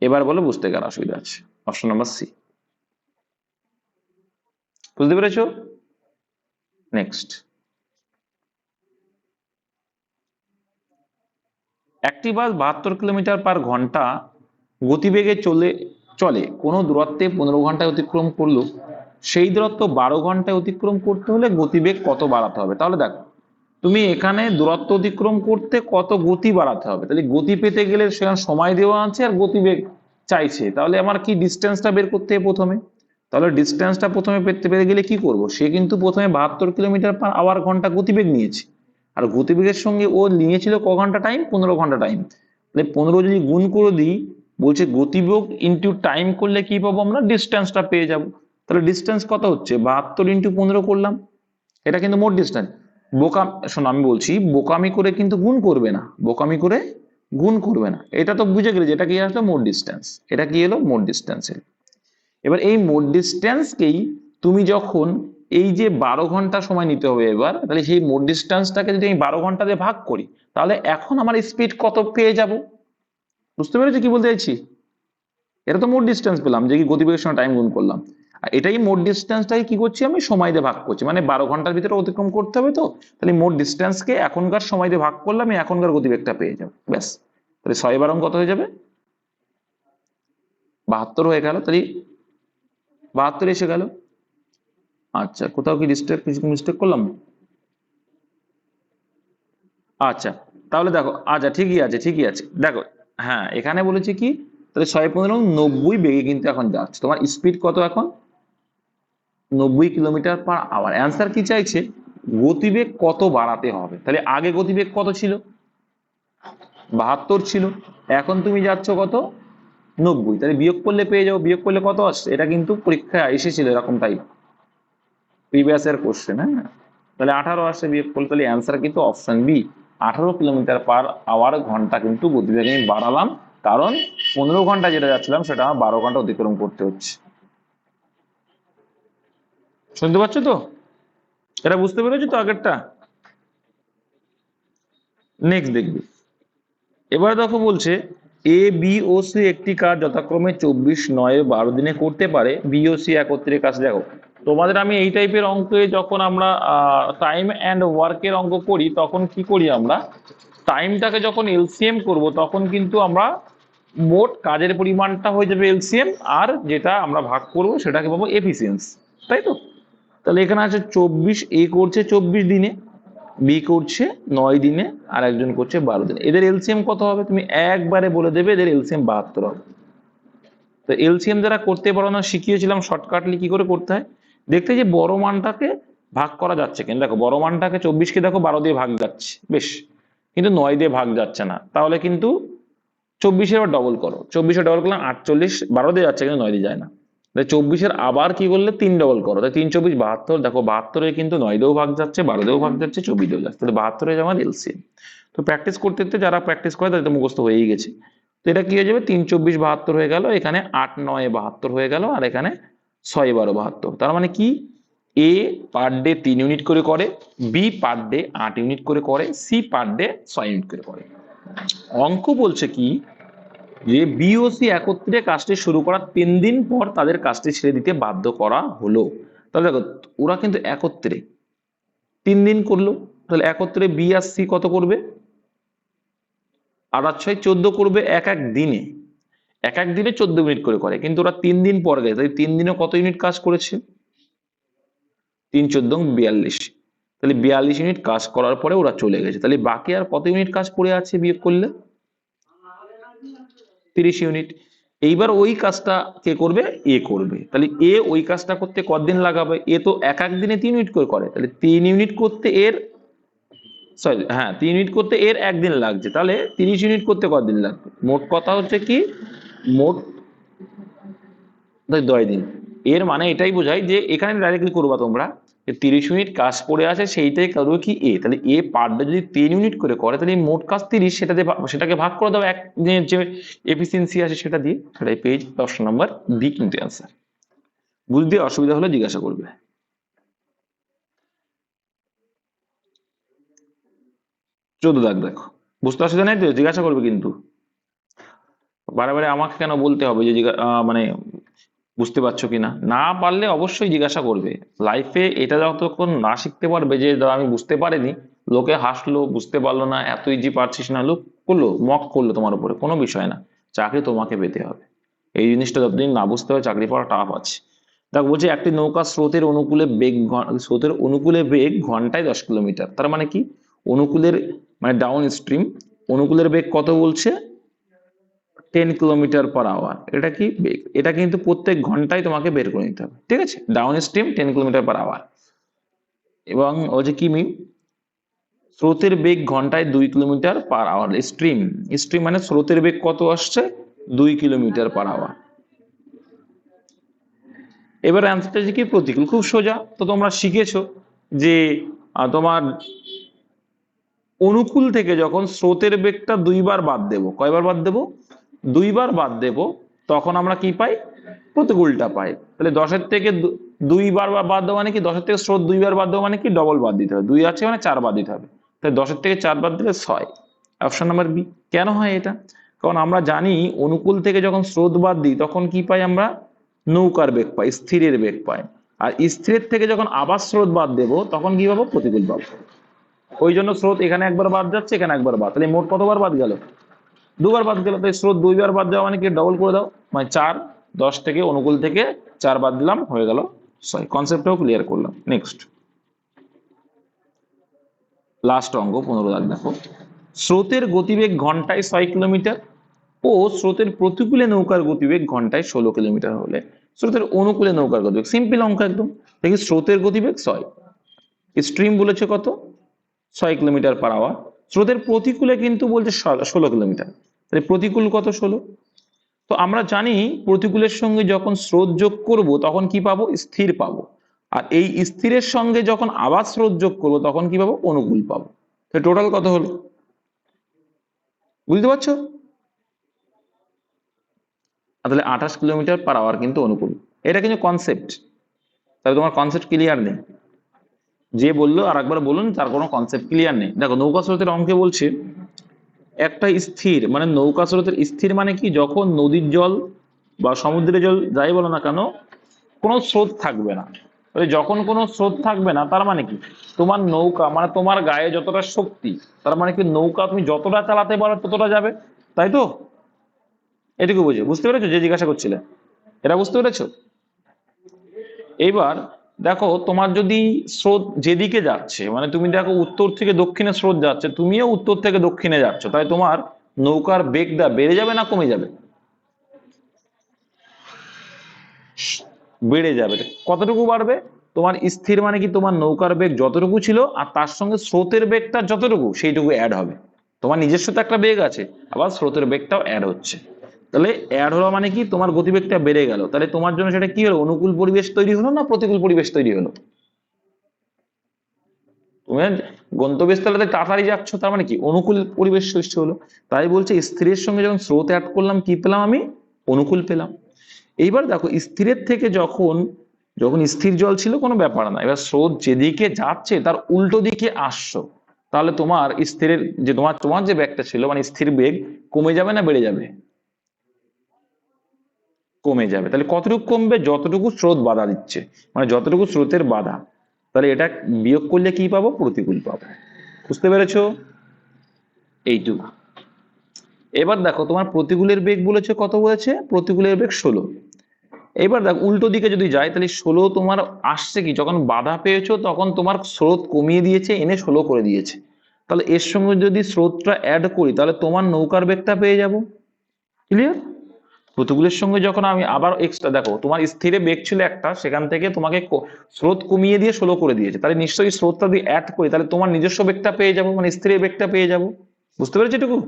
এবার বলো বুঝতে কার অসুবিধা আছে, অপশন নাম্বার সি। বুঝতে পেরেছো? নেক্সট, একটি বাস 72 কিলোমিটার পার ঘন্টা গতিবেগে চলে কোনো দূরত্বে 15 ঘন্টায় অতিক্রম করলো, সেই দূরত্ব 12 ঘন্টায় অতিক্রম করতে হলে গতিবেগ কত বাড়াতে হবে। তাহলে দেখো, তুমি এখানে দূরত্ব অতিক্রম করতে কত গতি বাড়াতে হবে, তাহলে গতি পেতে গেলে সেখানে সময় দেওয়া আছে আর গতিবেগ চাইছে, তাহলে আমার কি ডিস্টেন্সটা বের করতে হবে প্রথমে। তাহলে ডিস্টেন্সটা প্রথমে পেতে গেলে কি করব, সে কিন্তু প্রথমে 72 কিলোমিটার পার আওয়ার ঘন্টা গতিবেগ নিয়েছে, আর গতিবেগের সঙ্গে ও নিয়েছিল ক ঘন্টা টাইম, 15 ঘন্টা টাইম। তাহলে 15 যদি গুণ করে দিই, বলছে গতিবেগ ইন্টু টাইম করলে কি পাবো আমরা, ডিস্টেন্সটা পেয়ে যাব। তাহলে ডিস্টেন্স কত হচ্ছে, 72 ইন্টু 15 করলাম, এটা কিন্তু মোট ডিস্টেন্স। শোনো আমি বলছি, বোকামি করে কিন্তু গুণ করবে না, বোকামি করে গুণ করবে না, এটা তো বুঝে গেলে যেটা কি আসলো মোট ডিস্টেন্স, এটা কি এলো মোট ডিস্টেন্স। এবার এই মোট ডিস্টেন্সকেই তুমি যখন এই যে 12 ঘন্টা সময় নিতে হবে এবার, তাহলে সেই মোট ডিস্টেন্সটাকে যদি আমি 12 ঘন্টা দিয়ে ভাগ করি, তাহলে এখন আমার স্পিড কত পেয়ে যাব? বুঝতে পেরেছো কি বলতে চাইছি? এটা তো মোট ডিস্টেন্স পেলাম, যে কি গতিবেগের সঙ্গে টাইম গুণ করলাম। আর এটাই মোট ডিস্টেন্সটাকে কি করছি আমি সময় দিয়ে ভাগ করছি, মানে 12 ঘন্টার ভিতরে অতিক্রম করতে হবে, তো তাহলে মোট ডিস্টেন্সকে এখনকার সময় দিয়ে ভাগ করলে আমি এখনকার গতিবেগটা পেয়ে যাবো, ব্যাস। তাহলে 6 কত হয়ে যাবে? 72 হয়ে গেল। তাহলে 72 এসে গেল। আচ্ছা, কোথাও কি মিস্টেক করলাম? আচ্ছা, তাহলে দেখো, আচ্ছা ঠিকই আছে দেখো। হ্যাঁ, এখানে বলেছে কি, তাহলে 6 × 15 90 বেগে কিন্তু এখন যাচ্ছে। তোমার স্পিড কত এখন? 90 কিলোমিটার/আওয়ার। অ্যান্সার কি চাইছে? গতিবেগ কত বাড়াতে হবে। তাহলে আগে গতিবেগ কত ছিল? 72 ছিল। এখন তুমি যাচ্ছ কত? 90। তাহলে বিয়োগ করলে পেয়ে যাবো। বিয়োগ করলে কত আসছে? এটা কিন্তু পরীক্ষায় এসেছিল এরকম টাইপ, প্রিভিয়াস এর কোশ্চেন। হ্যাঁ, তাহলে 18 আসছে বিয়োগ করলে। তাহলে অ্যান্সার কিন্তু অপশন বি, 18 কিলোমিটার/আওয়ার ঘন্টা কিন্তু গতিবেগ আমি বাড়ালাম, কারণ 15 ঘন্টা যেটা যাচ্ছিলাম সেটা আমার 12 ঘন্টা অতিক্রম করতে হচ্ছে। শুনতে পাচ্ছ তো? এটা বুঝতে পেরেছো তো আগেরটা? নেক্সট দেখবি। এবার দেখো বলছে এ বি ও সি একটি কাজ যথাক্রমে 24, 9, 12 দিনে করতে পারে। বি ও সি একত্রে কাজ। দেখো, তোমাদের আমি এই টাইপের অঙ্কে যখন আমরা টাইম অ্যান্ড ওয়ার্কের অঙ্ক করি, তখন কি করি আমরা, টাইমটাকে যখন এলসিএম করব তখন কিন্তু আমরা মোট কাজের পরিমাণটা হয়ে যাবে এলসিএম, আর যেটা আমরা ভাগ করব সেটাকে পাবো এফিসিয়েন্সি, তাই তো? তাহলে এখানে আছে 24, এ করছে 24 দিনে, বি করছে 9 দিনে, আর একজন করছে 12 দিনে। এদের এলসিএম কত হবে তুমি একবারে বলে দেবে, এদের এলসিএম 72 হবে। তো এলসিএম যারা করতে পারো না, শিখিয়েছিলাম শর্টকাটলি কি করে করতে হয়। দেখতে যে বড় মানটাকে ভাগ করা যাচ্ছে কিনা, দেখো বড় মানটাকে 24কে দেখো 12 দিয়ে ভাগ যাচ্ছে, বেশ, কিন্তু 9 দিয়ে ভাগ যাচ্ছে না। তাহলে কিন্তু 24-এর ডবল করো, 24-এর ডবল করলাম 48, 12 দিয়ে যাচ্ছে কিন্তু 9 দিয়ে যায় না। 24-এর আবার কি করলে 3 ডবল করো, তাই 3 24 72। দেখো 72-এ কিন্তু 9 দিয়েও ভাগ যাচ্ছে, 12 দিয়েও ভাগ যাচ্ছে, 24 দিয়েও যাচ্ছে, তাহলে 72 হয়ে যাবে আমার এলসিএম। তো প্র্যাকটিস করতে করতে যারা প্র্যাকটিস করে তাদের তো মুখস্থ হয়েই গেছে। তো এটা কি হয়ে যাবে, 3 24 72 হয়ে গেল, এখানে 8 9 72 হয়ে গেল, আর এখানে 6 12 72। তার মানে কি, এ পার ডে 3 ইউনিট করে করে, বি পার ডে 8 ইউনিট করে করে, সি পার ডে 6 ইউনিট করে করে। অঙ্ক বলছে কি, যে বি ও সি একত্রে কাজটি শুরু করার 3 দিন পর তাদের কাজটি ছেড়ে দিতে বাধ্য করা হলো। তাহলে দেখো, ওরা কিন্তু একত্রে 3 দিন করলো, তাহলে একত্রে বি আর সি কত করবে? 8 আর 6 14 করবে এক এক দিনে। এক এক দিনে 14 মিনিট করে করে, কিন্তু ওরা 3 দিন পর গেছে, তাই 3 দিনে কত ইউনিট কাজ করেছে? 3 14 42। তাহলে 42 ইউনিট কাজ করার পরে ওরা চলে গেছে। তাহলে বাকি আর কত ইউনিট কাজ পড়ে আছে বিয়োগ করলে? 30 ইউনিট। এইবার ওই কাজটা কে করবে? এ করবে। তাহলে এ ওই কাজটা করতে কতদিন লাগাবে? এ তো এক এক দিনে 3 ইউনিট করে করে, তাহলে 3 ইউনিট করতে এর, সরি হ্যাঁ 3 ইউনিট করতে এর একদিন লাগছে, তাহলে 30 ইউনিট করতে কতদিন লাগবে? মোট কথা হচ্ছে কি, মোট 10 দিন। এর মানে এটাই বোঝায় যে এখানে ডাইরেক্টলি করবা তোমরা, যে 30 ইউনিট কাজ পড়ে আছে সেইটাই করবে কি এ। তাহলে এ পার ডে যদি 3 ইউনিট করে করে, তাহলে মোট কাজ 30, সেটাকে ভাগ করে দাও এক দিনের যে এফিসিয়েন্সি আছে সেটা দিয়ে, সেটাই পেজ অপশন নাম্বার ডি কিন্তু অ্যান্সার। বুঝতে অসুবিধা হলে জিজ্ঞাসা করবে। 14 দাগ দেখো, বুঝতে অসুবিধা নেই তো, জিজ্ঞাসা করবে কিন্তু। বারে বারে আমাকে কেন বলতে হবে যে মানে বুঝতে পারছো কিনা? না পারলে অবশ্যই জিজ্ঞাসা করবে। লাইফে এটা যতক্ষণ না শিখতে পারবে যে দাদা আমি বুঝতে পারিনি, লোকে হাসলো, বুঝতে পারলো না, এত ইজি পারছিস না, লোক করলো মক করলো তোমার উপরে, কোনো বিষয় না, চাকরি তোমাকে পেতে হবে। এই জিনিসটা যতদিন না বুঝতে হবে চাকরি পাওয়া টাফ আছে। দেখো বলছে একটি নৌকা স্রোতের অনুকূলে বেগ ঘন্টায় 10 কিলোমিটার। তার মানে কি, অনুকূলের মানে ডাউন স্ট্রিম, অনুকূলের বেগ কত বলছে? 10 কিলোমিটার/আওয়ার। এটা কি বেগ? এটা কিন্তু প্রত্যেক ঘন্টায় তোমাকে বের করে নিতে হবে, ঠিক আছে? Down stream 10 কিলোমিটার/আওয়ার। এবং ও যে কি স্রোতের বেগ ঘন্টায় 2 কিলোমিটার/আওয়ার। স্ট্রিম, স্ট্রিম মানে স্রোতের বেগ কত আসছে? 2 কিলোমিটার/আওয়ার। এবার অ্যান্সারটা যে কি, প্রতিকূল। খুব সোজা। তো তোমরা শিখেছো যে তোমার অনুকূল থেকে যখন স্রোতের বেগটা 2 বার বাদ দেবো, কয়বার বাদ দেবো? 2 বার বাদ দেবো, তখন আমরা কি পাই? প্রতিকূলটা পাই। তাহলে 10-এর থেকে 2 বার বাদ দেওয়া মানে কি, 10 থেকে স্রোত 2 বার বাদ দেওয়া মানে কি, ডবল বাদ দিতে হবে, 2 আছে মানে 4 বাদ দিতে হবে, তাই 10 থেকে 4 বাদ দিলে 6। Option number B. কেন হয় এটা? কারণ আমরা জানি অনুকূল থেকে যখন স্রোত বাদ দিই তখন কি পাই আমরা, নৌকার বেগ পাই, স্থিরের বেগ পাই। আর স্থিরের থেকে যখন আবার স্রোত বাদ দেবো তখন কি পাবো, প্রতিকূল পাবো। ওই জন্য স্রোত এখানে একবার বাদ যাচ্ছে, এখানে একবার বাদ, তাহলে মোট কতবার বাদ গেল, 2 বার বাদ গেল। তাই স্রোত 2 বার বাদ যাওয়া মানে কি, ডবল করে দাও, মানে 4, 10 থেকে অনুকূল থেকে 4 বাদ দিলাম, হয়ে গেল 6। কনসেপ্টটাও ক্লিয়ার করলাম। নেক্সট লাস্ট অঙ্ক 15 দাগ দেখো, স্রোতের গতিবেগ ঘন্টায় 6 কিলোমিটার ও স্রোতের প্রতিকূলে নৌকার গতিবেগ ঘন্টায় 16 কিলোমিটার হলে স্রোতের অনুকূলে নৌকার গতিবেগ, সিম্পল অঙ্ক একদম। দেখি স্রোতের গতিবেগ 6, স্ট্রিম বলেছে কত, 6 কিলোমিটার পার আওয়ার, স্রোতের প্রতিকূলে কিন্তু বলছে 16 কিলোমিটার, তাহলে প্রতিকূল কত, 16। তো আমরা জানি প্রতিকূলের সঙ্গে যখন স্রোত যোগ করব তখন কি পাবো, স্থির পাবো। আর এই স্থিরের সঙ্গে যখন আবার স্রোত যোগ করবো তখন কি পাবো, অনুকূল পাবো। তো টোটাল কত হলো, বুঝতে পারছো? তাহলে 28 কিলোমিটার পার আওয়ার কিন্তু অনুকূল। এটা কিন্তু কনসেপ্ট, তাহলে তোমার কনসেপ্ট ক্লিয়ার নেই। যে বললো আর একবার বলুন, তার কোনো কনসেপ্ট ক্লিয়ার নেই। দেখো নৌকা স্রোতের অঙ্কে বলছে একটা স্থির, মানে নৌকা স্রোতের স্থির মানে কি, যখন নদীর জল বা সমুদ্রের জল যাই বলো না কেন, কোনো স্রোত থাকবে না। যখন কোনো স্রোত থাকবে না তার মানে কি, তোমার নৌকা মানে তোমার গায়ে যতটা শক্তি, তার মানে কি নৌকা তুমি যতটা চালাতে পারো ততটা যাবে, তাই তো? এটুকু বুঝে বুঝতে পেরেছো, যে জিজ্ঞাসা করছিলে এটা বুঝতে পেরেছো? এইবার দেখো তোমার যদি স্রোত যেদিকে যাচ্ছে, মানে তুমি দেখো উত্তর থেকে দক্ষিণে স্রোত যাচ্ছে, তুমিও উত্তর থেকে দক্ষিণে যাচ্ছ, তাই তোমার নৌকার বেগটা বেড়ে যাবে না কমে যাবে, বেড়ে যাবে। কতটুকু বাড়বে, তোমার স্থির মানে কি, তোমার নৌকার বেগ যতটুকু ছিল আর তার সঙ্গে স্রোতের বেগটা যতটুকু সেইটুকু অ্যাড হবে। তোমার নিজস্ব তো একটা বেগ আছে, আবার স্রোতের বেগটাও অ্যাড হচ্ছে, তাহলে অ্যাড হওয়া মানে কি, তোমার গতিবেগটা বেড়ে গেল, তাহলে তোমার জন্য সেটা কি হলো, অনুকূল পরিবেশ তৈরি হলো না প্রতিকূল পরিবেশ তৈরি হলো? তুমি গন্তব্যস্থলে তাড়াতাড়ি যাচ্ছ, তার মানে কি অনুকূল পরিবেশ সৃষ্টি হলো। তাই বলছে স্থিরের সঙ্গে যখন স্রোত অ্যাড করলাম কি পেলাম আমি, অনুকূল পেলাম। এইবার দেখো স্থিরের থেকে যখন যখন স্থির জল ছিল কোনো ব্যাপার না, এবার স্রোত যেদিকে যাচ্ছে তার উল্টো দিকে আসছো, তাহলে তোমার স্থিরের যে তোমার তোমার যে বেগটা ছিল মানে স্থির বেগ কমে যাবে না বেড়ে যাবে, কমে যাবে। তাহলে কতটুকু কমবে, যতটুকু স্রোত বাধা দিচ্ছে, মানে যতটুকু স্রোতের বাধা, তাহলে এটা বিয়োগ করলে কি পাবো, প্রতিকূল পাবো। বুঝতে পেরেছো? এইটুকু। এবার দেখো তোমার প্রতিকূলের বেগ বলেছে কত, বলেছে প্রতিকূলের বেগ 16। এবার দেখো উল্টো দিকে যদি যায় তাহলে 16 তোমার আসছে কি, যখন বাধা পেয়েছো তখন তোমার স্রোত কমিয়ে দিয়েছে, এনে 16 করে দিয়েছে, তাহলে এর সঙ্গে যদি স্রোতটা অ্যাড করি তাহলে তোমার নৌকার বেগটা পেয়ে যাব। ক্লিয়ার? প্রতিকূলের সঙ্গে যখন আমি আবার এক্সট্রা, দেখো তোমার স্থিরে বেগ ছিল একটা, সেখান থেকে তোমাকে স্রোত কমিয়ে দিয়ে 16 করে দিয়েছে, তাহলে নিশ্চয়ই স্রোতটা যদি অ্যাড করি তাহলে তোমার নিজস্ব বেগটা পেয়ে যাবো, মানে স্থিরের বেগটা পেয়ে যাবো। বুঝতে পেরেছো এটুকু?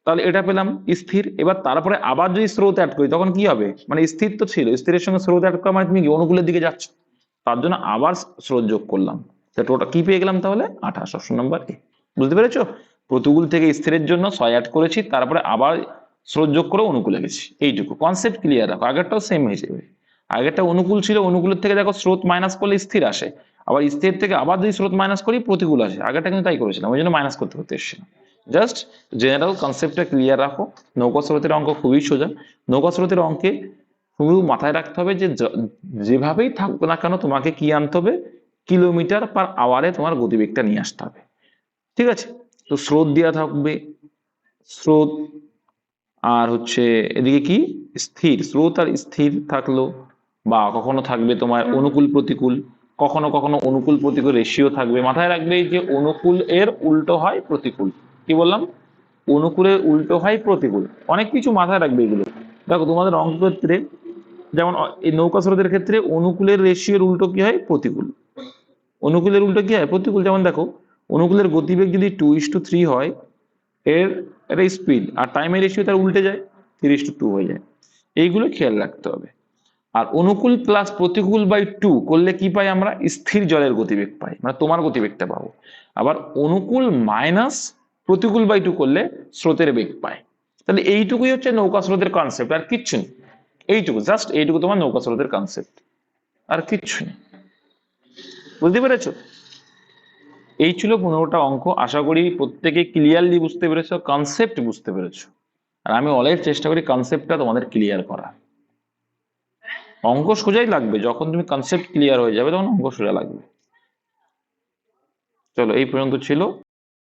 তাহলে এটা পেলাম স্থির। এবার তারপরে আবার যদি স্রোত অ্যাড করি তখন কি হবে, মানে স্থির তো ছিল, স্থিরের সঙ্গে স্রোত অ্যাড করা মানে তুমি অনুকূলের দিকে যাচ্ছ, তার জন্য আবার স্রোত যোগ করলাম, টোটাল কি পেয়ে গেলাম তাহলে 28। Option number A. বুঝতে পেরেছো? প্রতিকূল থেকে স্থিরের জন্য 6 অ্যাড করেছি, তারপরে আবার স্রোত যোগ করে অনুকূলে গেছি। এইটুকু কনসেপ্ট ক্লিয়ার রাখো, আগেরটাও সেম হিসেবে। আগেরটা অনুকূল ছিল, অনুকূলের থেকে দেখো স্রোত মাইনাস করলে স্থির আসে, আবার স্থির থেকে আবার যদি স্রোত মাইনাস করি প্রতিকূল আসে, আগেরটা কিন্তু তাই করেছিলাম, ওই জন্য মাইনাস করতে করতে এসেছিলাম। জাস্ট জেনারেল কনসেপ্টটা ক্লিয়ার রাখো। নৌকা স্রোতের অঙ্ক খুবই সোজা। নৌকা স্রোতের অঙ্কে শুধু মাথায় রাখতে হবে যে যেভাবেই থাকুক না কেন তোমাকে কি আনতে হবে, কিলোমিটার পার আওয়ারে তোমার গতিবেগটা নিয়ে আসতে হবে। ঠিক আছে? তো স্রোত দেওয়া থাকবে, স্রোত, আর হচ্ছে এদিকে কি, স্থির, স্রোত আর স্থির থাকলো, বা কখনো থাকবে তোমার অনুকূল প্রতিকূল, কখনো কখনো অনুকূল প্রতিকূল রেশিও থাকবে। মাথায় রাখবে যে অনুকূল এর উল্টো হয় প্রতিকূল। কি বললাম? অনুকূলের উল্টো হয় প্রতিকূল। অনেক কিছু মাথায় রাখবে এগুলো। দেখো তোমাদের অঙ্ক ক্ষেত্রে যেমন এই নৌকা স্রোতের ক্ষেত্রে অনুকূলের রেশিওর উল্টো কি হয়, প্রতিকূল। অনুকূলের উল্টো কি হয়, প্রতিকূল। যেমন দেখো অনুকূলের গতিবেগ যদি 2:3 হয়, এর একটা স্পিড আর টাইমের রেশিও তার উল্টে যায়, 3:2 হয়ে যায়। এইগুলো খেয়াল রাখতে হবে। আর অনুকূল প্লাস প্রতিকূল বাই 2 করলে কি পাই আমরা, স্থির জলের গতিবেগ পাই, মানে তোমার গতিবেগটা পাবো। আবার অনুকূল মাইনাস প্রতিকূল বাই 2 করলে স্রোতের বেগ পাই। তাহলে এইটুকুই হচ্ছে নৌকা স্রোতের কনসেপ্ট, আর কিচ্ছু নেই। এইটুকু, জাস্ট এইটুকু তোমার নৌকা স্রোতের কনসেপ্ট, আর কিচ্ছু নেই। বুঝতে পেরেছো? এই ছিল 15টা অঙ্ক। আশা করি প্রত্যেকে ক্লিয়ারলি বুঝতে পেরেছো, কনসেপ্ট বুঝতে পেরেছো। আর আমি অলওয়েজ চেষ্টা করি কনসেপ্টটা তোমাদের ক্লিয়ার করা। অঙ্ক সোজাই লাগবে, যখন তুমি কনসেপ্ট ক্লিয়ার হয়ে যাবে তখন অঙ্ক সোজা লাগবে। চলো, এই পর্যন্ত ছিল।